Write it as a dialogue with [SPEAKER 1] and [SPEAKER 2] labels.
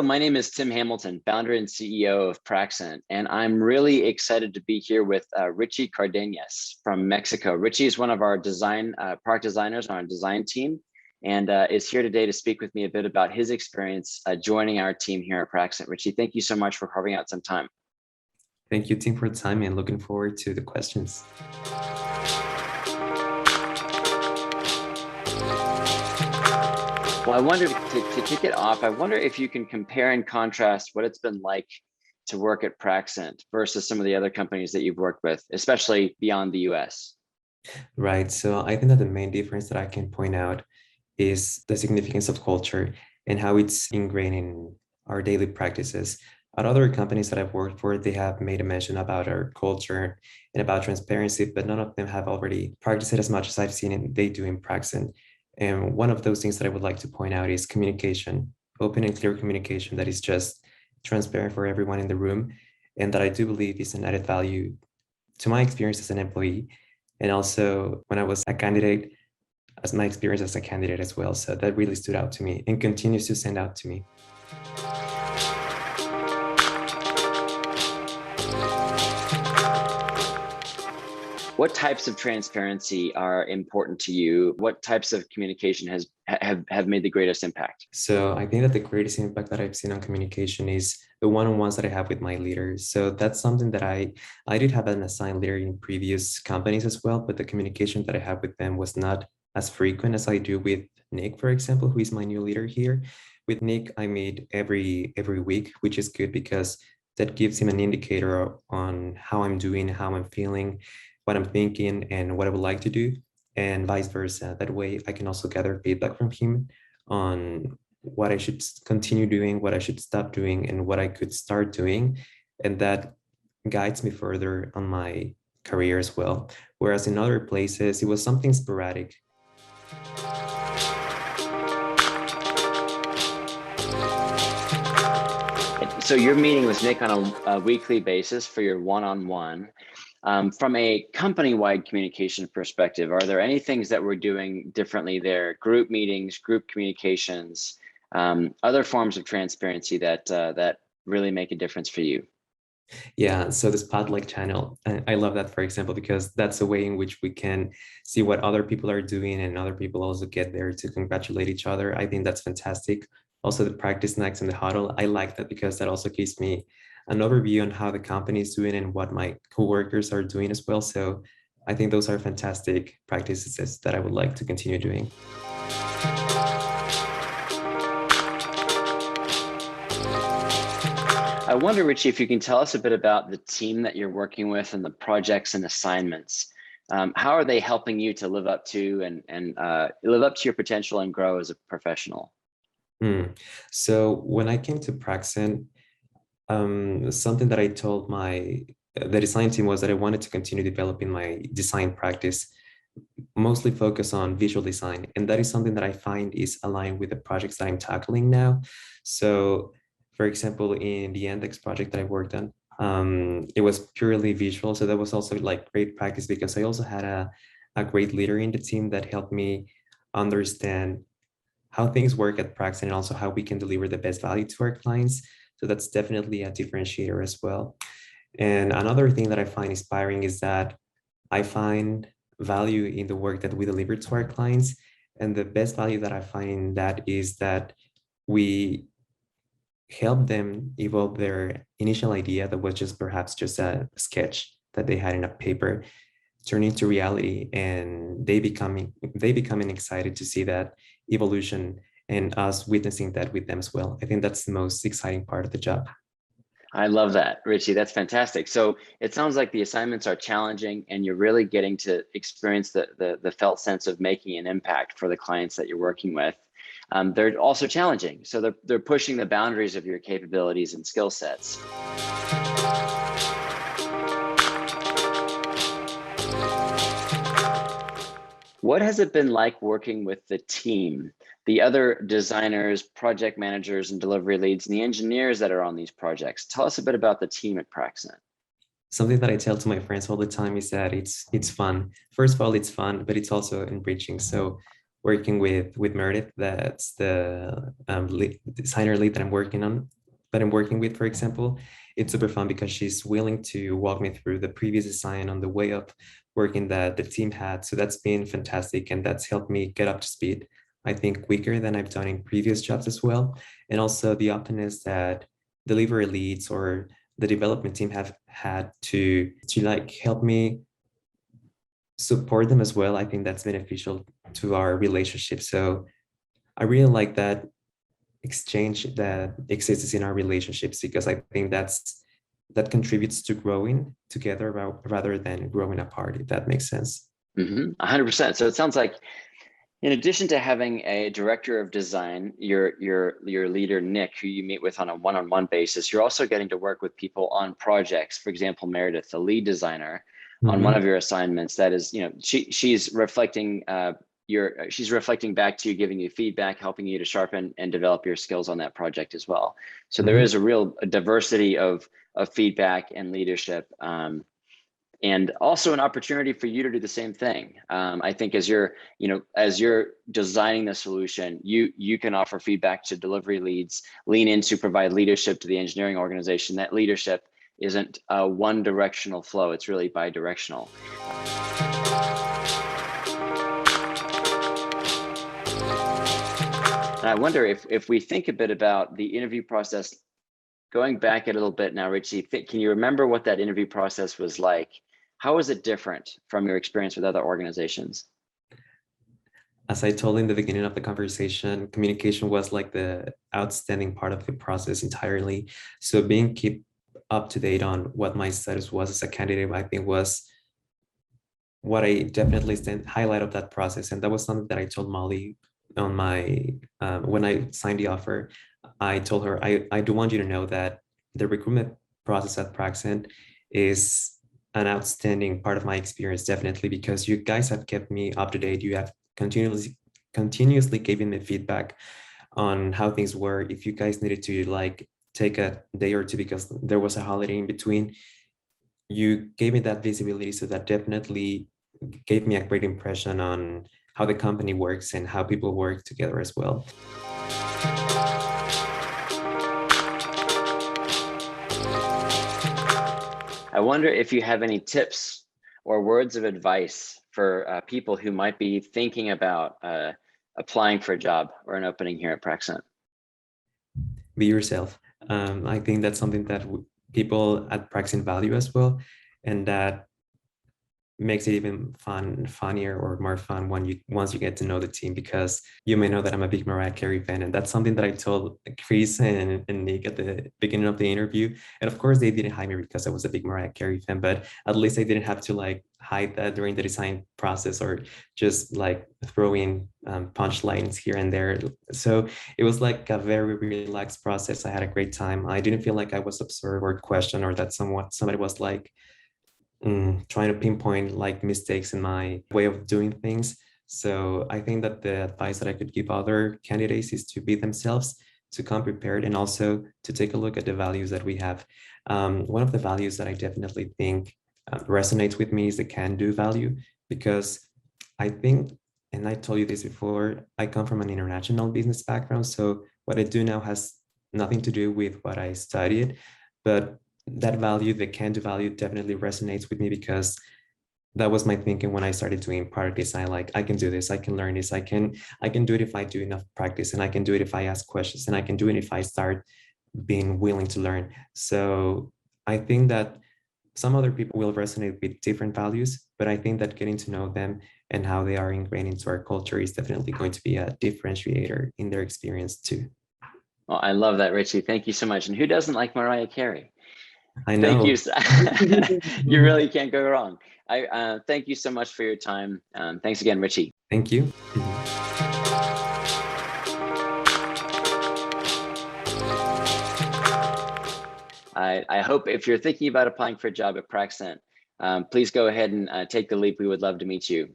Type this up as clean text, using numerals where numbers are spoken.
[SPEAKER 1] Hello, my name is Tim Hamilton, founder and CEO of Praxent, and I'm really excited to be here with Richie Cárdenas from Mexico. Richie is one of our product designers on our design team, and is here today to speak with me a bit about his experience joining our team here at Praxent. Richie, thank you so much for carving out some time.
[SPEAKER 2] Thank you, Tim, for the time, and looking forward to the questions.
[SPEAKER 1] Well, I wonder to kick it off, I wonder if you can compare and contrast what it's been like to work at Praxent versus some of the other companies that you've worked with, especially beyond the US.
[SPEAKER 2] Right. So I think that the main difference that I can point out is the significance of culture and how it's ingrained in our daily practices. At other companies that I've worked for, they have made a mention about our culture and about transparency, but none of them have already practiced it as much as I've seen it they do in Praxent. And one of those things that I would like to point out is communication, open and clear communication that is just transparent for everyone in the room, and that I do believe is an added value to my experience as an employee, and also when I was a candidate, as my experience as a candidate as well. So that really stood out to me and continues to stand out to me.
[SPEAKER 1] What types of transparency are important to you? What types of communication have made the greatest impact?
[SPEAKER 2] So I think that the greatest impact that I've seen on communication is the one-on-ones that I have with my leaders. So that's something that I did have an assigned leader in previous companies as well, but the communication that I have with them was not as frequent as I do with Nick, for example, who is my new leader here. With Nick, I meet every week, which is good because that gives him an indicator on how I'm doing, how I'm feeling, what I'm thinking, and what I would like to do, and vice versa. That way I can also gather feedback from him on what I should continue doing, what I should stop doing, and what I could start doing. And that guides me further on my career as well. Whereas in other places, it was something sporadic.
[SPEAKER 1] So you're meeting with Nick on a weekly basis for your one-on-one. From a company-wide communication perspective, are there any things that we're doing differently there? Group meetings, group communications, other forms of transparency that really make a difference for you?
[SPEAKER 2] Yeah, so the Spotlight channel, I love that, for example, because that's a way in which we can see what other people are doing and other people also get there to congratulate each other. I think that's fantastic. Also, the practice nights in the huddle, I like that because that also gives me an overview on how the company is doing and what my coworkers are doing as well. So I think those are fantastic practices that I would like to continue doing.
[SPEAKER 1] I wonder, Richie, if you can tell us a bit about the team that you're working with and the projects and assignments. How are they helping you to live up to and live up to your potential and grow as a professional?
[SPEAKER 2] So when I came to Praxent, something that I told the design team was that I wanted to continue developing my design practice, mostly focus on visual design. And that is something that I find is aligned with the projects that I'm tackling now. So for example, in the Index project that I worked on, it was purely visual. So that was also like great practice because I also had a great leader in the team that helped me understand how things work at Praxent and also how we can deliver the best value to our clients. So that's definitely a differentiator as well. And another thing that I find inspiring is that I find value in the work that we deliver to our clients. And the best value that I find in that is that we help them evolve their initial idea that was just perhaps just a sketch that they had in a paper, turn into reality, and they becoming excited to see that evolution and us witnessing that with them as well. I think that's the most exciting part of the job.
[SPEAKER 1] I love that, Richie. That's fantastic. So it sounds like the assignments are challenging and you're really getting to experience the felt sense of making an impact for the clients that you're working with. They're also challenging. So they're pushing the boundaries of your capabilities and skill sets. What has it been like working with the team, the other designers, project managers, and delivery leads, and the engineers that are on these projects? Tell us a bit about the team at Praxent.
[SPEAKER 2] Something that I tell to my friends all the time is that it's fun. First of all, it's fun, but it's also enriching. So working with Meredith, that's the designer lead that I'm working with, for example. It's super fun because she's willing to walk me through the previous design on the way of working that the team had. So that's been fantastic, and that's helped me get up to speed, I think, quicker than I've done in previous jobs as well. And also the openness that delivery leads or the development team have had to like help me support them as well. I think that's beneficial to our relationship. So I really like that exchange that exists in our relationships, because I think that contributes to growing together rather than growing apart, if that makes sense.
[SPEAKER 1] 100%. So it sounds like, in addition to having a director of design, your leader, Nick, who you meet with on a one-on-one basis, you're also getting to work with people on projects. For example, Meredith, the lead designer, on one of your assignments, that is, she's reflecting she's reflecting back to you, giving you feedback, helping you to sharpen and develop your skills on that project as well. So there is a real diversity of feedback and leadership. And also an opportunity for you to do the same thing. I think as you're designing the solution, you can offer feedback to delivery leads, lean in to provide leadership to the engineering organization. That leadership isn't a one-directional flow; it's really bi-directional. And I wonder if we think a bit about the interview process, going back a little bit now, Richie, can you remember what that interview process was like? How is it different from your experience with other organizations?
[SPEAKER 2] As I told in the beginning of the conversation, communication was like the outstanding part of the process entirely. So being keep up to date on what my status was as a candidate, I think, was what I definitely highlight of that process. And that was something that I told Molly on my when I signed the offer. I told her, I do want you to know that the recruitment process at Praxent is an outstanding part of my experience, definitely, because you guys have kept me up to date. You have continuously given me feedback on how things were. If you guys needed to like take a day or two because there was a holiday in between, you gave me that visibility. So that definitely gave me a great impression on how the company works and how people work together as well.
[SPEAKER 1] I wonder if you have any tips or words of advice for people who might be thinking about applying for a job or an opening here at Praxent.
[SPEAKER 2] Be yourself. I think that's something that people at Praxent value as well, and that makes it even funnier or more fun once you get to know the team, because you may know that I'm a big Mariah Carey fan, and that's something that I told Chris and Nick at the beginning of the interview. And of course they didn't hire me because I was a big Mariah Carey fan, but at least I didn't have to like hide that during the design process or just like throw in punchlines here and there. So it was like a very relaxed process. I had a great time. I didn't feel like I was observed or questioned, or that somebody was like trying to pinpoint like mistakes in my way of doing things. So I think that the advice that I could give other candidates is to be themselves, to come prepared, and also to take a look at the values that we have. One of the values that I definitely think resonates with me is the can-do value, because I think, and I told you this before, I come from an international business background. So what I do now has nothing to do with what I studied, but that value, the can-do value, definitely resonates with me, because that was my thinking when I started doing product design. Like, I can do this, I can learn this, I can do it if I do enough practice, and I can do it if I ask questions, and I can do it if I start being willing to learn. So I think that some other people will resonate with different values, but I think that getting to know them and how they are ingrained into our culture is definitely going to be a differentiator in their experience too.
[SPEAKER 1] Well, I love that, Richie. Thank you so much. And who doesn't like Mariah Carey?
[SPEAKER 2] I know.
[SPEAKER 1] Thank you. You really can't go wrong. I thank you so much for your time. Thanks again, Richie.
[SPEAKER 2] Thank you.
[SPEAKER 1] I hope if you're thinking about applying for a job at Praxent, please go ahead and take the leap. We would love to meet you.